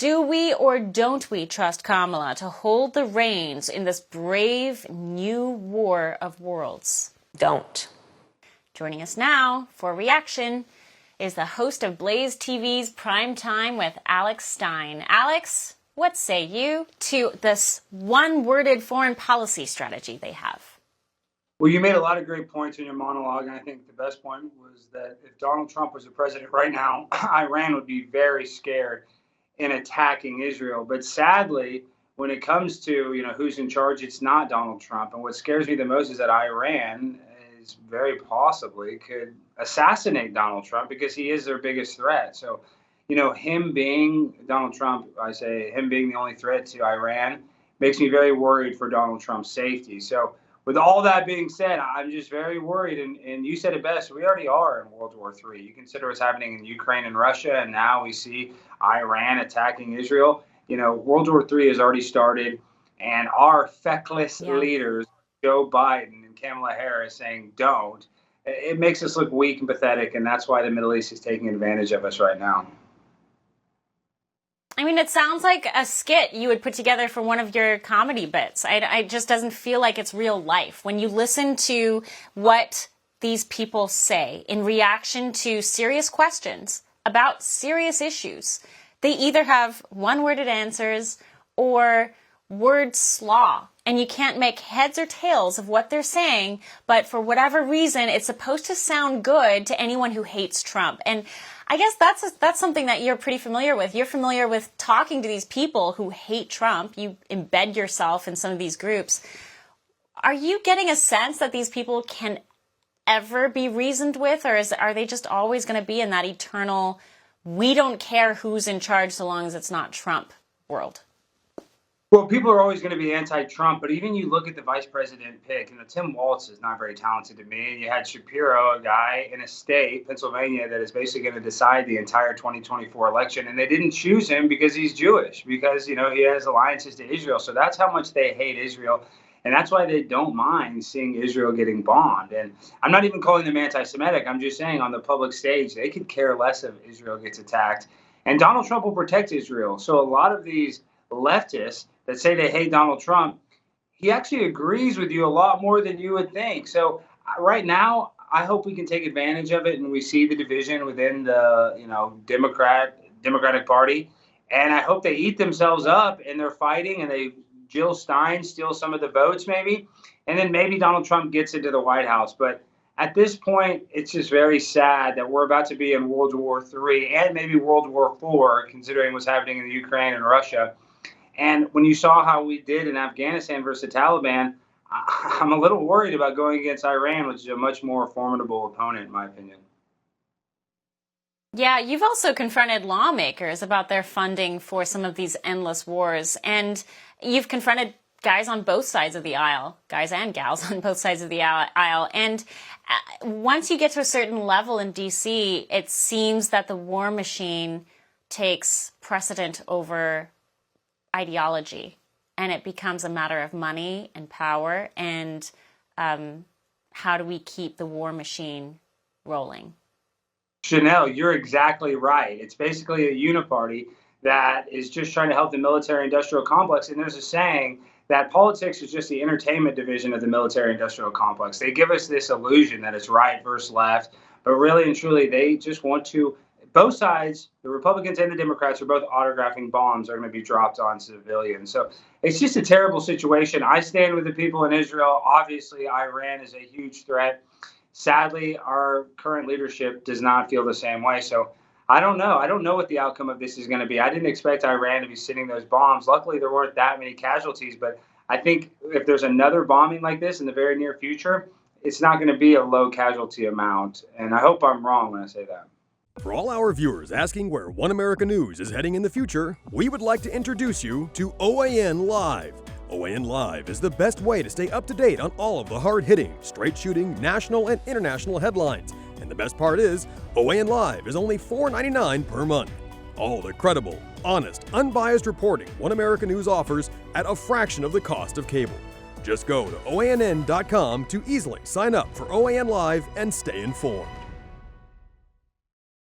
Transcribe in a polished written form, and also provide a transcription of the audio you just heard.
Do we or don't we trust Kamala to hold the reins in this brave new war of worlds? Don't. Joining us now for reaction is the host of Blaze TV's Prime Time with Alex Stein. Alex, what say you to this one-worded foreign policy strategy they have? Well, you made a lot of great points in your monologue, and I think the best point was that if Donald Trump was the president right now, Iran would be very scared in attacking Israel. But sadly, when it comes to who's in charge, it's not Donald Trump. And what scares me the most is that Iran is very possibly could assassinate Donald Trump because he is their biggest threat. So, him being Donald Trump, I say him being the only threat to Iran makes me very worried for Donald Trump's safety. So with all that being said, I'm just very worried. And you said it best. We already are in World War III. You consider what's happening in Ukraine and Russia, and now we see Iran attacking Israel. World War III has already started, and our feckless leaders, Joe Biden and Kamala Harris, saying don't. It makes us look weak and pathetic, and that's why the Middle East is taking advantage of us right now. I mean, it sounds like a skit you would put together for one of your comedy bits. It just doesn't feel like it's real life. When you listen to what these people say in reaction to serious questions about serious issues, they either have one-worded answers or word slaw. And you can't make heads or tails of what they're saying, but for whatever reason, it's supposed to sound good to anyone who hates Trump. And I guess that's something that you're pretty familiar with. You're familiar with talking to these people who hate Trump. You embed yourself in some of these groups. Are you getting a sense that these people can ever be reasoned with, or are they just always going to be in that eternal, we don't care who's in charge so long as it's not Trump world? Well, people are always going to be anti-Trump, but even you look at the vice president pick, Tim Walz is not very talented to me. And you had Shapiro, a guy in a state, Pennsylvania, that is basically going to decide the entire 2024 election. And they didn't choose him because he's Jewish, because, he has alliances to Israel. So that's how much they hate Israel. And that's why they don't mind seeing Israel getting bombed. And I'm not even calling them anti-Semitic. I'm just saying on the public stage, they could care less if Israel gets attacked. And Donald Trump will protect Israel. So a lot of these leftists that say they hate Donald Trump, he actually agrees with you a lot more than you would think. So right now, I hope we can take advantage of it, and we see the division within the Democratic Party, and I hope they eat themselves up and they're fighting, and Jill Stein steals some of the votes maybe, and then maybe Donald Trump gets into the White House. But at this point, it's just very sad that we're about to be in World War III and maybe World War IV, considering what's happening in the Ukraine and Russia. And when you saw how we did in Afghanistan versus the Taliban, I'm a little worried about going against Iran, which is a much more formidable opponent, in my opinion. Yeah, you've also confronted lawmakers about their funding for some of these endless wars. And you've confronted guys on both sides of the aisle, guys and gals on both sides of the aisle. And once you get to a certain level in D.C., it seems that the war machine takes precedent over ideology, and it becomes a matter of money and power and how do we keep the war machine rolling? Chanel, you're exactly right. It's basically a uniparty that is just trying to help the military-industrial complex. And there's a saying that politics is just the entertainment division of the military-industrial complex. They give us this illusion that it's right versus left, but really and truly, they just want to. Both sides, the Republicans and the Democrats, are both autographing bombs are going to be dropped on civilians. So it's just a terrible situation. I stand with the people in Israel. Obviously, Iran is a huge threat. Sadly, our current leadership does not feel the same way. So I don't know. I don't know what the outcome of this is going to be. I didn't expect Iran to be sending those bombs. Luckily, there weren't that many casualties. But I think if there's another bombing like this in the very near future, it's not going to be a low casualty amount. And I hope I'm wrong when I say that. For all our viewers asking where One America News is heading in the future, we would like to introduce you to OAN Live. OAN Live is the best way to stay up to date on all of the hard-hitting, straight-shooting, national and international headlines. And the best part is, OAN Live is only $4.99 per month. All the credible, honest, unbiased reporting One America News offers at a fraction of the cost of cable. Just go to OANN.com to easily sign up for OAN Live and stay informed.